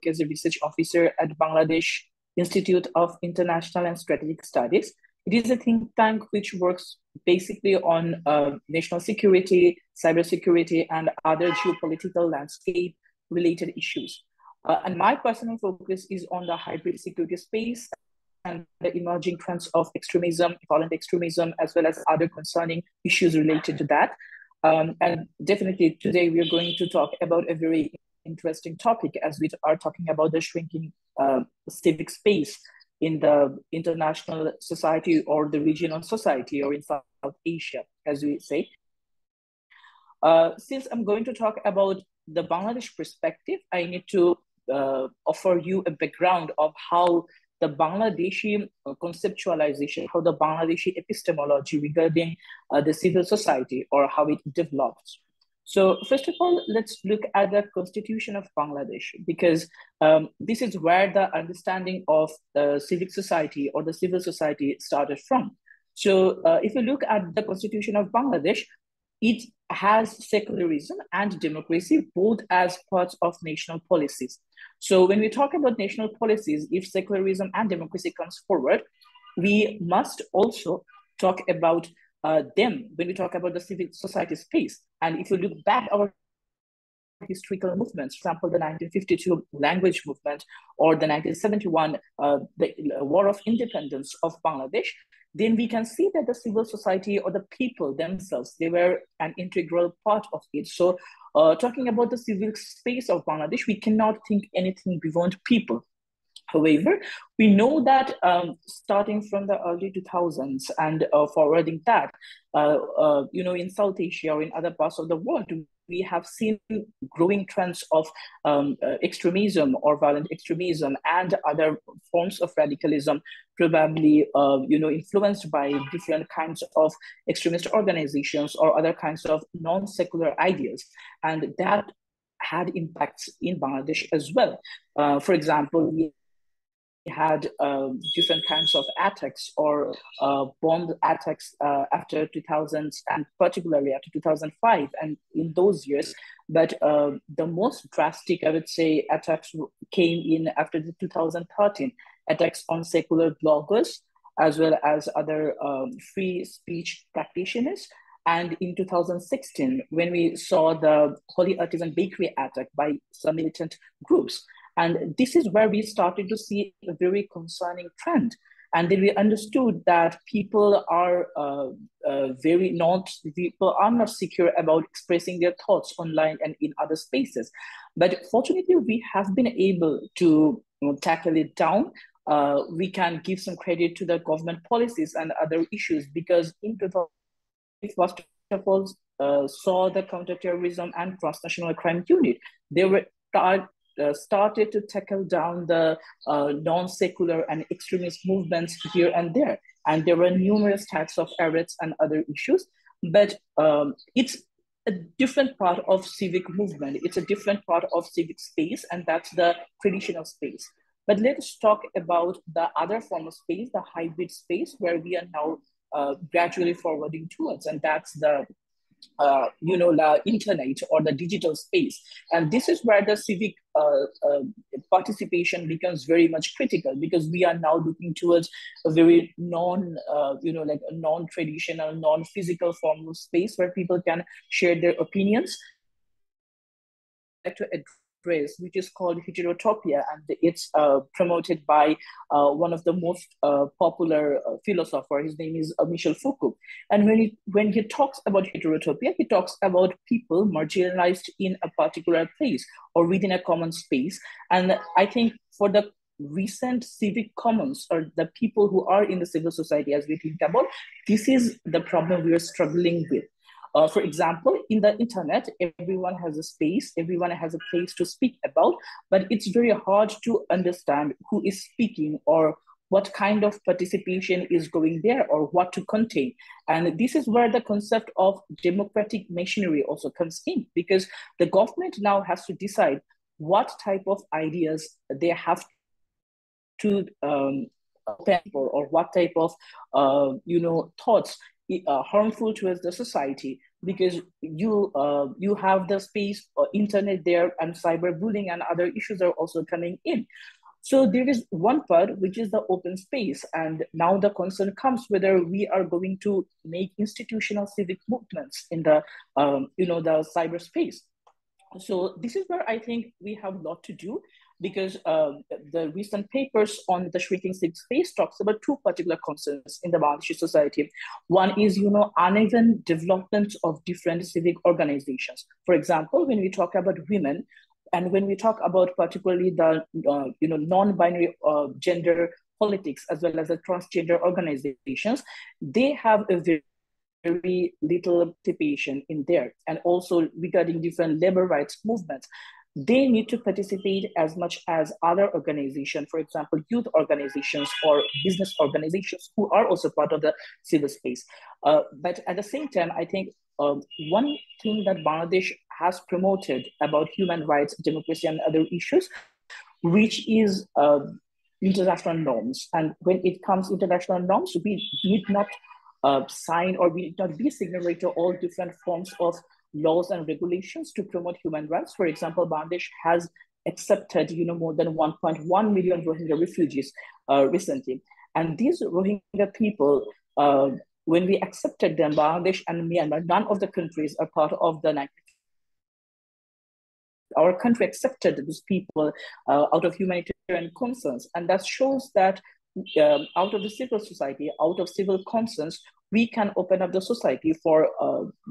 as a research officer at Bangladesh Institute of International and Strategic Studies. It is a think tank which works basically on national security, cybersecurity, and other geopolitical landscape related issues. And my personal focus is on the hybrid security space and the emerging trends of extremism, violent extremism, as well as other concerning issues related to that. And definitely today we are going to talk about a very interesting topic as we are talking about the shrinking civic space in the international society or the regional society or in South Asia, as we say. Since I'm going to talk about the Bangladesh perspective, I need to offer you a background of how the Bangladeshi conceptualization, how the Bangladeshi epistemology regarding the civil society or how it developed. So first of all, let's look at the Constitution of Bangladesh, because this is where the understanding of civic society or the civil society started from. So if you look at the Constitution of Bangladesh, it has secularism and democracy both as parts of national policies. So when we talk about national policies, if secularism and democracy comes forward, we must also talk about them when we talk about the civil society space. And if you look back our historical movements, for example, the 1952 language movement or the 1971 the War of Independence of Bangladesh, then we can see that the civil society or the people themselves, they were an integral part of it. So talking about the civil space of Bangladesh, we cannot think anything beyond people. However, we know that starting from the early 2000s and forwarding that, in South Asia or in other parts of the world, we have seen growing trends of extremism or violent extremism and other forms of radicalism, probably influenced by different kinds of extremist organizations or other kinds of non-secular ideas, and that had impacts in Bangladesh as well. For example, we had different kinds of attacks or bomb attacks after 2000 and particularly after 2005 and in those years. But the most drastic, I would say, attacks came in after the 2013 attacks on secular bloggers as well as other free speech practitioners. And in 2016, when we saw the Holy Artisan Bakery attack by some militant groups. And this is where we started to see a very concerning trend. And then we understood that people are not secure about expressing their thoughts online and in other spaces. But fortunately, we have been able to tackle it down. We can give some credit to the government policies and other issues because in 2000, first of all, saw the counterterrorism and transnational crime unit. They were started to tackle down the non-secular and extremist movements here and there. And there were numerous types of arrests and other issues, but it's a different part of civic movement. It's a different part of civic space, and that's the traditional space. But let's talk about the other form of space, the hybrid space, where we are now gradually forwarding towards, and that's the the internet or the digital space. And this is where the civic participation becomes very much critical because we are now looking towards a very non-traditional, non-physical form of space where people can share their opinions. To address, which is called heterotopia, and it's promoted by one of the most popular philosopher. His name is Michel Foucault. And when he talks about heterotopia, he talks about people marginalized in a particular place or within a common space. And I think for the recent civic commons or the people who are in the civil society, as we think about, this is the problem we are struggling with. For example, in the internet, everyone has a space, everyone has a place to speak about, but it's very hard to understand who is speaking or what kind of participation is going there or what to contain. And this is where the concept of democratic machinery also comes in, because the government now has to decide what type of ideas they have to or what type of thoughts harmful towards the society because you have the space or internet there, and cyberbullying and other issues are also coming in. So there is one part which is the open space, and now the concern comes whether we are going to make institutional civic movements in the the cyberspace. So this is where I think we have a lot to do, because the recent papers on the shrinking civic space talks about two particular concerns in the Bangladeshi society. One is, uneven development of different civic organizations. For example, when we talk about women, and when we talk about particularly the non-binary gender politics as well as the transgender organizations, they have a very little participation in there. And also regarding different labor rights movements, they need to participate as much as other organizations, for example, youth organizations or business organizations who are also part of the civil space. But at the same time, I think one thing that Bangladesh has promoted about human rights, democracy, and other issues, which is international norms. And when it comes to international norms, we need not sign, or we need not be signatory to all different forms of laws and regulations to promote human rights. For example, Bangladesh has accepted more than 1.1 million Rohingya refugees recently. And these Rohingya people, when we accepted them, Bangladesh and Myanmar, none of the countries are part of the our country accepted these people out of humanitarian concerns. And that shows that out of the civil society, out of civil concerns, we can open up the society for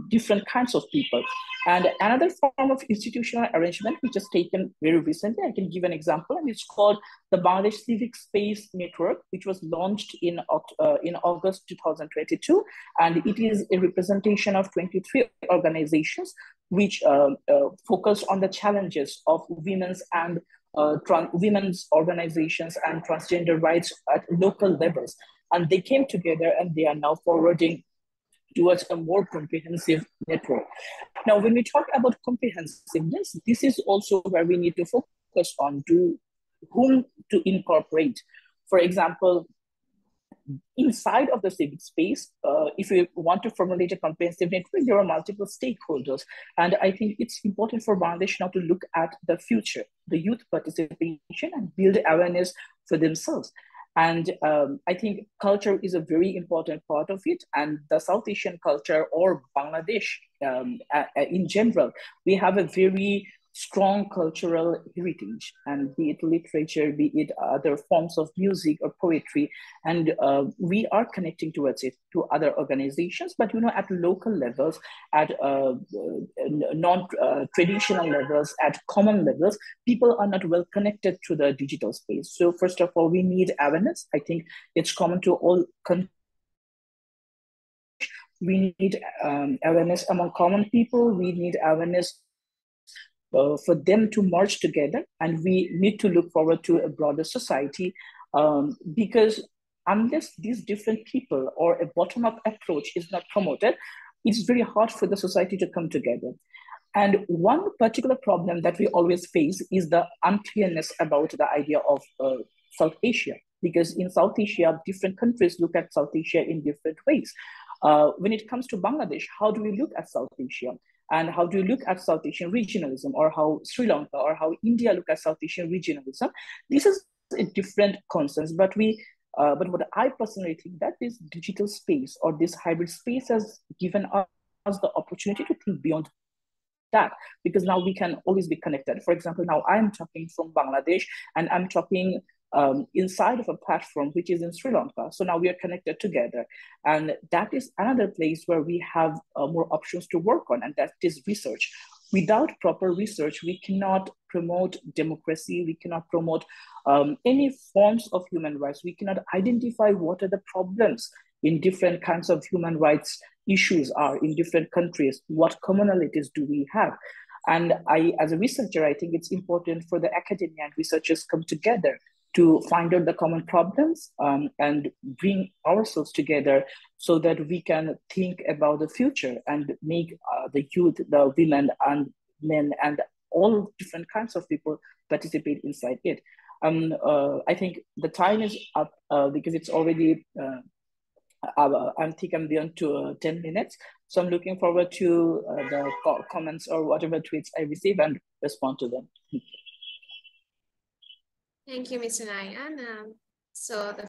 different kinds of people. And another form of institutional arrangement, which is taken very recently, I can give an example, and it's called the Bangladesh Civic Space Network, which was launched in August 2022. And it is a representation of 23 organizations which focus on the challenges of women's organizations and transgender rights at local levels. And they came together, and they are now forwarding towards a more comprehensive network. Now, when we talk about comprehensiveness, this is also where we need to focus on whom to incorporate. For example, inside of the civic space, if you want to formulate a comprehensive network, there are multiple stakeholders. And I think it's important for Bangladesh now to look at the future, the youth participation, and build awareness for themselves. And I think culture is a very important part of it. And the South Asian culture, or Bangladesh in general, we have a very strong cultural heritage, and be it literature, be it other forms of music or poetry, and we are connecting towards it to other organizations, but at local levels, at non-traditional levels, at common levels, people are not well connected to the digital space. So first of all, we need awareness. I think it's common to all countries. We need awareness among common people. We need awareness for them to merge together, and we need to look forward to a broader society, because unless these different people or a bottom-up approach is not promoted, it's very hard for the society to come together. And one particular problem that we always face is the unclearness about the idea of South Asia, because in South Asia, different countries look at South Asia in different ways. When it comes to Bangladesh, how do we look at South Asia? And how do you look at South Asian regionalism, or how Sri Lanka or how India look at South Asian regionalism? This is a different concerns, but what I personally think that this digital space or this hybrid space has given us the opportunity to think beyond that, because now we can always be connected. For example, now I'm talking from Bangladesh, and I'm talking inside of a platform which is in Sri Lanka. So now we are connected together. And that is another place where we have more options to work on, and that is research. Without proper research, we cannot promote democracy, we cannot promote any forms of human rights, we cannot identify what are the problems in different kinds of human rights issues are in different countries, what commonalities do we have. And as a researcher, I think it's important for the academia and researchers come together to find out the common problems and bring ourselves together so that we can think about the future and make the youth, the women and men and all different kinds of people participate inside it. I think the time is up because it's already I think I'm beyond to 10 minutes. So I'm looking forward to the comments or whatever tweets I receive and respond to them. Thank you, Mr. Nahian. So the